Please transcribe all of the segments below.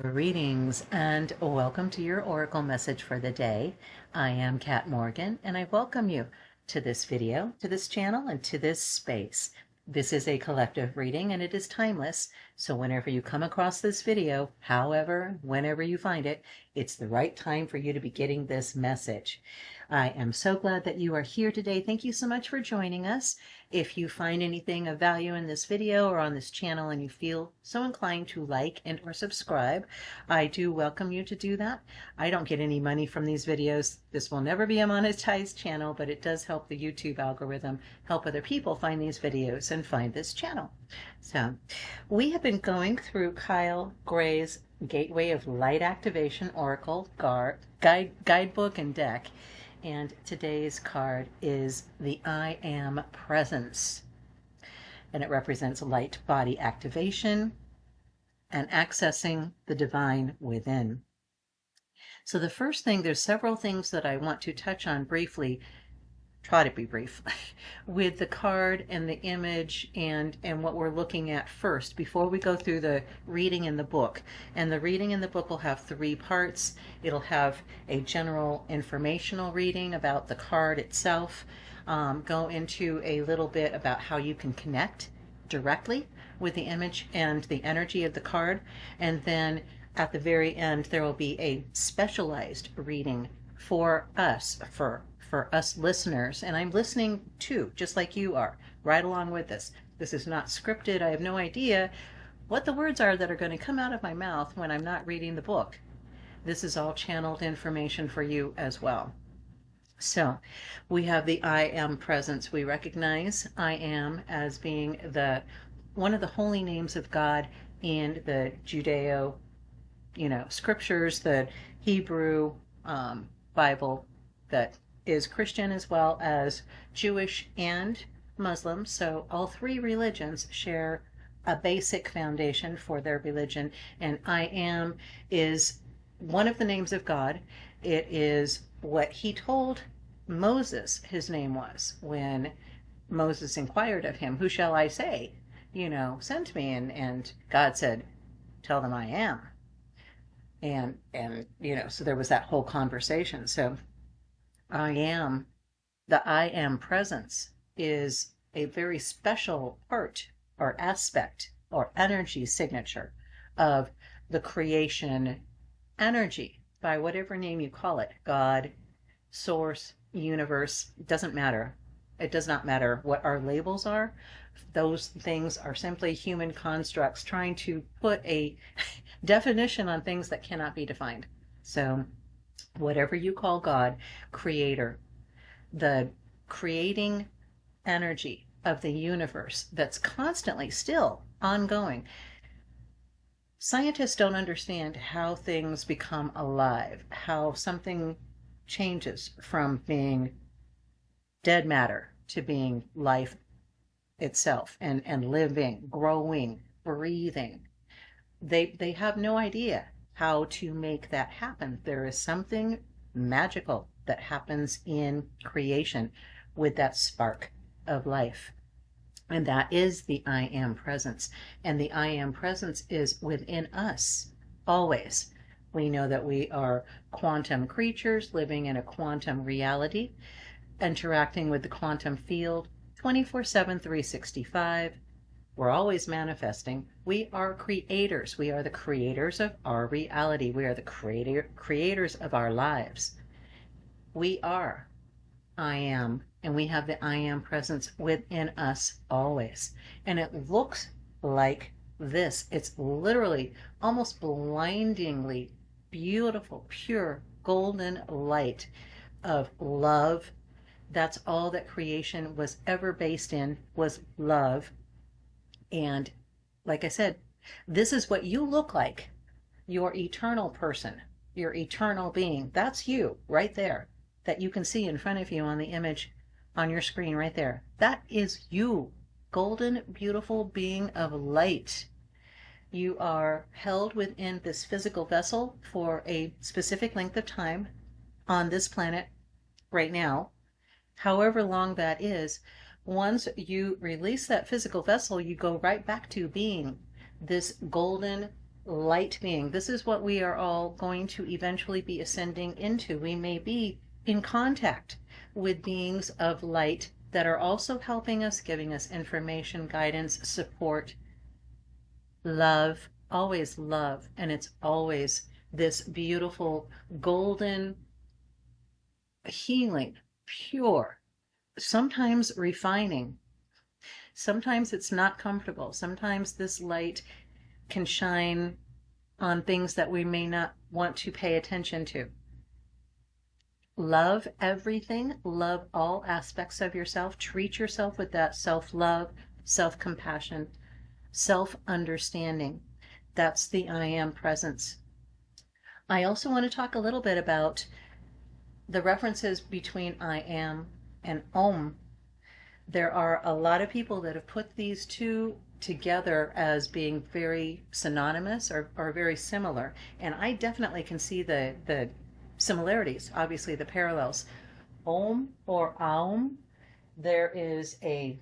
Greetings and welcome to your Oracle message for the day. I am Kat Morgan and I welcome you to this video, to this channel, and to this space. This is a collective reading and it is timeless. So whenever you come across this video, whenever you find it, it's the right time for you to be getting this message. I am so glad that you are here today. Thank you so much for joining us. If you find anything of value in this video or on this channel and you feel so inclined to like and or subscribe, I do welcome you to do that. I don't get any money from these videos. This will never be a monetized channel, but it does help the YouTube algorithm help other people find these videos and find this channel. So we have been going through Kyle Gray's Gateway of Light Activation Oracle guidebook and deck. And today's card is the I Am Presence. And it represents light body activation and accessing the divine within. So the first thing, there's several things that I want to touch on briefly, try to be brief, with the card and the image and what we're looking at first before we go through the reading in the book. And the reading in the book will have three parts. It'll have a general informational reading about the card itself, go into a little bit about how you can connect directly with the image and the energy of the card, and then at the very end there will be a specialized reading for us listeners, and I'm listening too, just like you are, right along with this. This is not scripted. I have no idea what the words are that are going to come out of my mouth when I'm not reading the book. This is all channeled information for you as well. So we have the I Am Presence. We recognize I Am as being one of the holy names of God in the Judeo, scriptures, the Hebrew Bible that is Christian as well as Jewish and Muslim. So all three religions share a basic foundation for their religion. And I Am is one of the names of God. It is what he told Moses his name was when Moses inquired of him, who shall I say, sent me? And God said, tell them I am. And so there was that whole conversation. So I am, the I Am Presence is a very special part or aspect or energy signature of the creation energy, by whatever name you call it, God, source, universe, it doesn't matter. It does not matter what our labels are. Those things are simply human constructs trying to put a definition on things that cannot be defined. So whatever you call God, creator, the creating energy of the universe that's constantly still ongoing. Scientists don't understand how things become alive, how something changes from being dead matter to being life itself and living, growing, breathing. They have no idea how to make that happen. There is something magical that happens in creation with that spark of life. And that is the I Am Presence. And the I Am Presence is within us always. We know that we are quantum creatures living in a quantum reality, interacting with the quantum field 24/7, 365. We're always manifesting. We are creators. We are the creators of our reality. We are the creators of our lives. We are I Am, and we have the I Am Presence within us always. And it looks like this. It's literally almost blindingly beautiful, pure, golden light of love. That's all that creation was ever based in, was love. And like I said, this is what you look like. Your eternal person, your eternal being. That's you right there, that you can see in front of you on the image on your screen right there. That is you, golden, beautiful being of light. You are held within this physical vessel for a specific length of time on this planet right now, however long that is. Once you release that physical vessel, you go right back to being this golden light being. This is what we are all going to eventually be ascending into. We may be in contact with beings of light that are also helping us, giving us information, guidance, support, love, always love. And it's always this beautiful golden healing, pure, sometimes refining. Sometimes it's not comfortable. Sometimes this light can shine on things that we may not want to pay attention to. Love everything, love all aspects of yourself, treat yourself with that self-love, self-compassion, self-understanding. That's the I am presence. I also want to talk a little bit about the references between I am and Om. There are a lot of people that have put these two together as being very synonymous or very similar. And I definitely can see the similarities, obviously the parallels. Om or Aum, there is a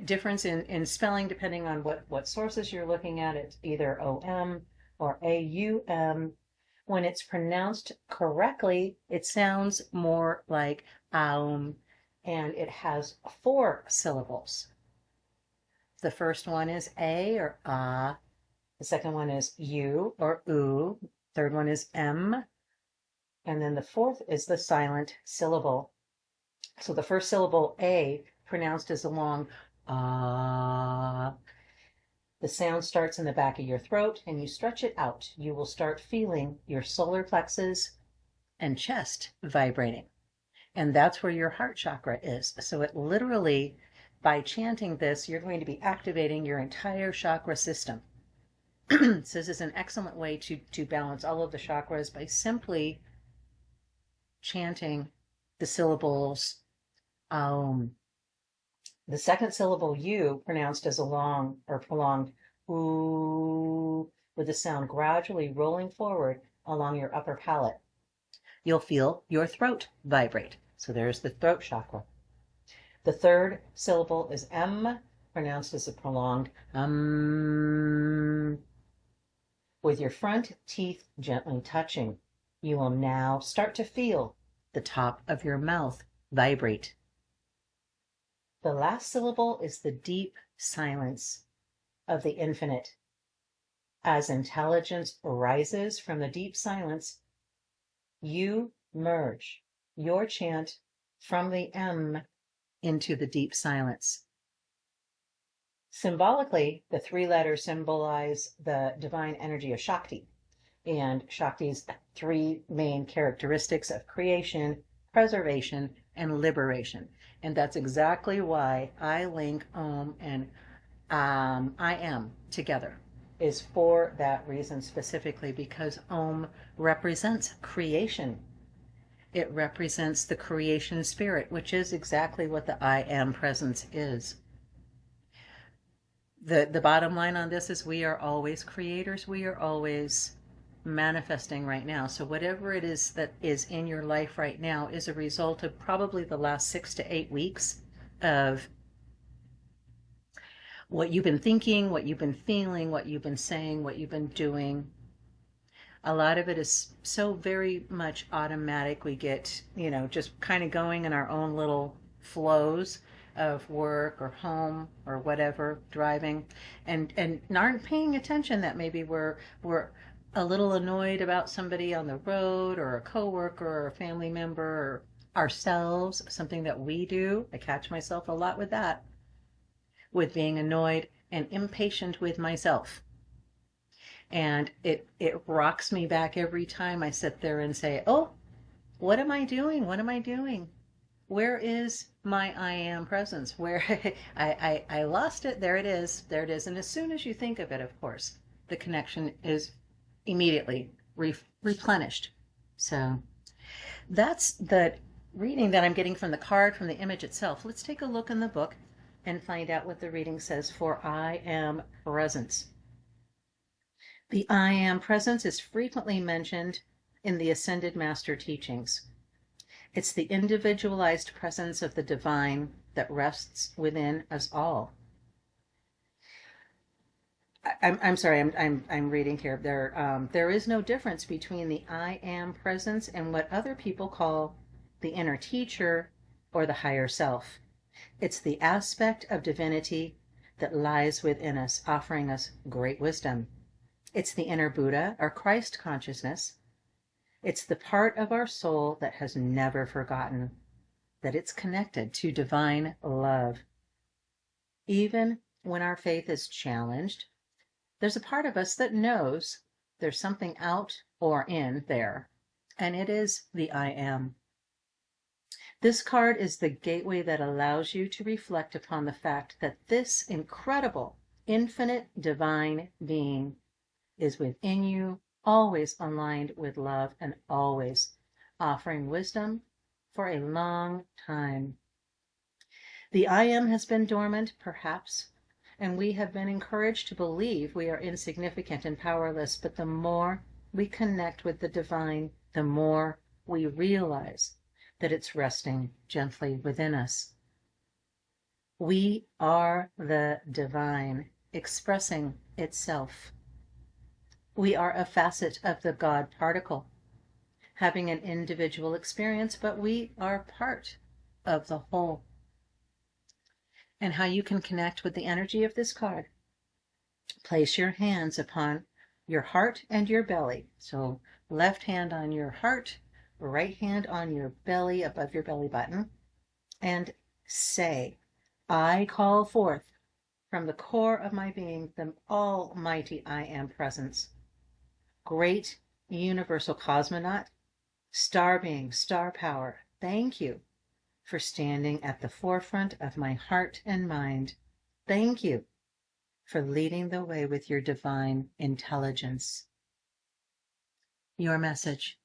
difference in spelling depending on what sources you're looking at. It's either OM or AUM. When it's pronounced correctly, it sounds more like Aum, and it has 4 syllables. The first one is A or Ah. The second one is U or Oo. Third one is M. And then the fourth is the silent syllable. So the first syllable, A, pronounced as a long Ah. The sound starts in the back of your throat and you stretch it out. You will start feeling your solar plexus and chest vibrating. And that's where your heart chakra is. So it literally, by chanting this, you're going to be activating your entire chakra system. So this is an excellent way to balance all of the chakras by simply chanting the syllables Aum. The second syllable U, pronounced as a long or prolonged ooh, with the sound gradually rolling forward along your upper palate. You'll feel your throat vibrate. So there's the throat chakra. The third syllable is M, pronounced as a prolonged with your front teeth gently touching. You will now start to feel the top of your mouth vibrate. The last syllable is the deep silence of the infinite. As intelligence arises from the deep silence, you merge your chant from the M into the deep silence. Symbolically, the 3 letters symbolize the divine energy of Shakti, and Shakti's 3 main characteristics of creation, preservation, and liberation. And that's exactly why I link Om and I am together, is for that reason specifically, because Om represents creation. It represents the creation spirit, which is exactly what the I am presence is. The bottom line on this is we are always creators. We are always manifesting right now. So whatever it is that is in your life right now is a result of probably the last 6 to 8 weeks of what you've been thinking, what you've been feeling, what you've been saying, what you've been doing. A lot of it is so very much automatic. We get, just kind of going in our own little flows of work or home or whatever, driving, and aren't paying attention that maybe we're a little annoyed about somebody on the road or a coworker or a family member or ourselves, something that we do. I catch myself a lot with that, with being annoyed and impatient with myself. And it rocks me back every time I sit there and say, oh, what am I doing? What am I doing? Where is my I am presence? Where I lost it. There it is. There it is. And as soon as you think of it, of course, the connection is immediately replenished. So that's the reading that I'm getting from the card, from the image itself. Let's take a look in the book and find out what the reading says for I am presence. The I am presence is frequently mentioned in the Ascended Master teachings. It's the individualized presence of the divine that rests within us all. I'm sorry, I'm reading here. There is no difference between the I am presence and what other people call the inner teacher or the higher self. It's the aspect of divinity that lies within us, offering us great wisdom. It's the inner Buddha or Christ consciousness. It's the part of our soul that has never forgotten that it's connected to divine love. Even when our faith is challenged, there's a part of us that knows there's something out or in there, and it is the I am. This card is the gateway that allows you to reflect upon the fact that this incredible, infinite, divine being is within you, always aligned with love and always offering wisdom for a long time. The I am has been dormant, perhaps, and we have been encouraged to believe we are insignificant and powerless, but the more we connect with the divine, the more we realize that it's resting gently within us. We are the divine expressing itself. We are a facet of the God particle, having an individual experience, but we are part of the whole. And how you can connect with the energy of this card. Place your hands upon your heart and your belly. So left hand on your heart, right hand on your belly, above your belly button, and say, I call forth from the core of my being the almighty I am presence. Great universal cosmonaut, star being, star power, thank you for standing at the forefront of my heart and mind. Thank you for leading the way with your divine intelligence. Your message.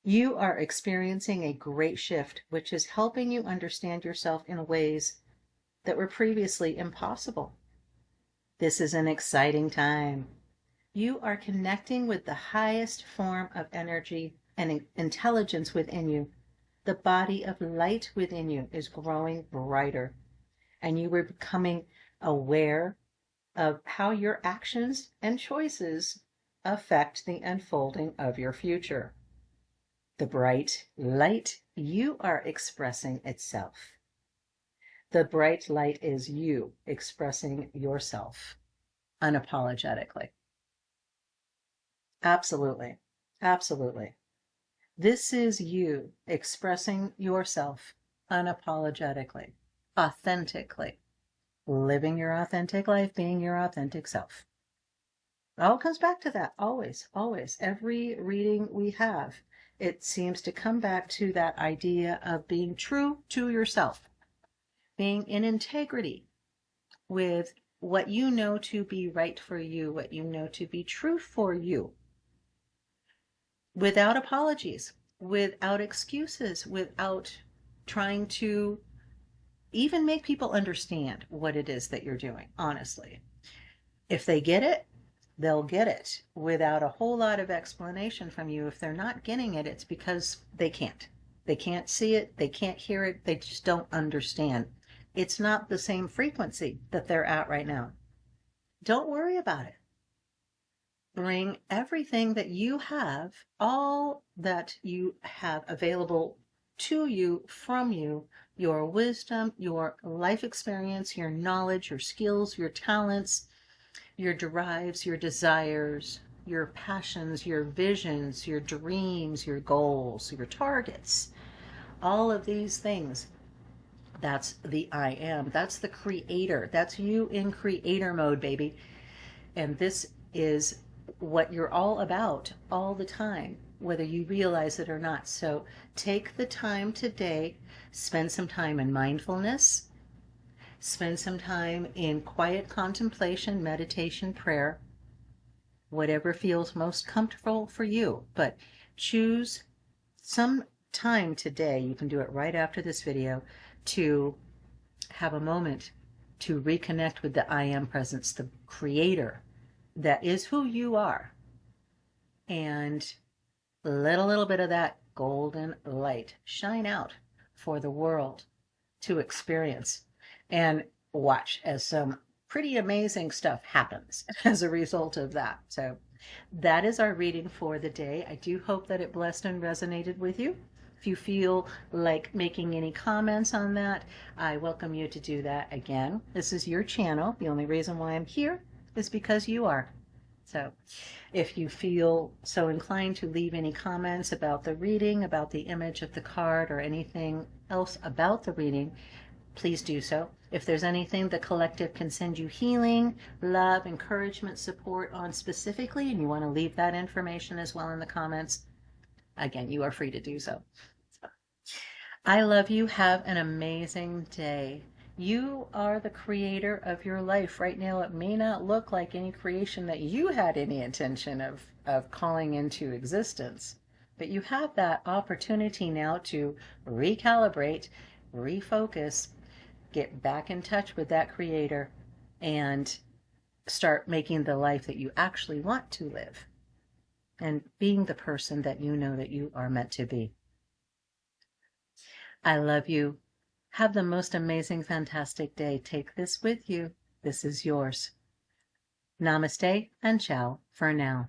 You are experiencing a great shift, which is helping you understand yourself in ways that were previously impossible. This is an exciting time. You are connecting with the highest form of energy and intelligence within you. The body of light within you is growing brighter, and you are becoming aware of how your actions and choices affect the unfolding of your future. The bright light you are expressing itself. The bright light is you expressing yourself unapologetically. Absolutely. Absolutely. This is you expressing yourself unapologetically, authentically, living your authentic life, being your authentic self. It all comes back to that, always, always. Every reading we have, it seems to come back to that idea of being true to yourself, being in integrity with what you know to be right for you, what you know to be true for you, without apologies, without excuses, without trying to even make people understand what it is that you're doing, honestly. If they get it, they'll get it without a whole lot of explanation from you. If they're not getting it, it's because they can't. They can't see it, they can't hear it, they just don't understand. It's not the same frequency that they're at right now. Don't worry about it. Bring everything that you have, all that you have available to you, from you, your wisdom, your life experience, your knowledge, your skills, your talents, your drives, your desires, your passions, your visions, your dreams, your goals, your targets, all of these things. That's the I am. That's the creator. That's you in creator mode, baby. And this is what you're all about all the time, whether you realize it or not. So take the time today, spend some time in mindfulness, spend some time in quiet contemplation, meditation, prayer, whatever feels most comfortable for you. But choose some time today, you can do it right after this video, to have a moment to reconnect with the I am presence, the creator that is who you are, and let a little bit of that golden light shine out for the world to experience. And watch as some pretty amazing stuff happens as a result of that. So that is our reading for the day. I do hope that it blessed and resonated with you. If you feel like making any comments on that, I welcome you to do that. Again, this is your channel. The only reason why I'm here is because you are. So if you feel so inclined to leave any comments about the reading, about the image of the card, or anything else about the reading, please do so. If there's anything the collective can send you healing, love, encouragement, support on specifically, and you want to leave that information as well in the comments, again, you are free to do so. I love you. Have an amazing day. You are the creator of your life. Right now, it may not look like any creation that you had any intention of calling into existence, but you have that opportunity now to recalibrate, refocus, get back in touch with that creator, and start making the life that you actually want to live and being the person that you know that you are meant to be. I love you. Have the most amazing, fantastic day. Take this with you. This is yours. Namaste and ciao for now.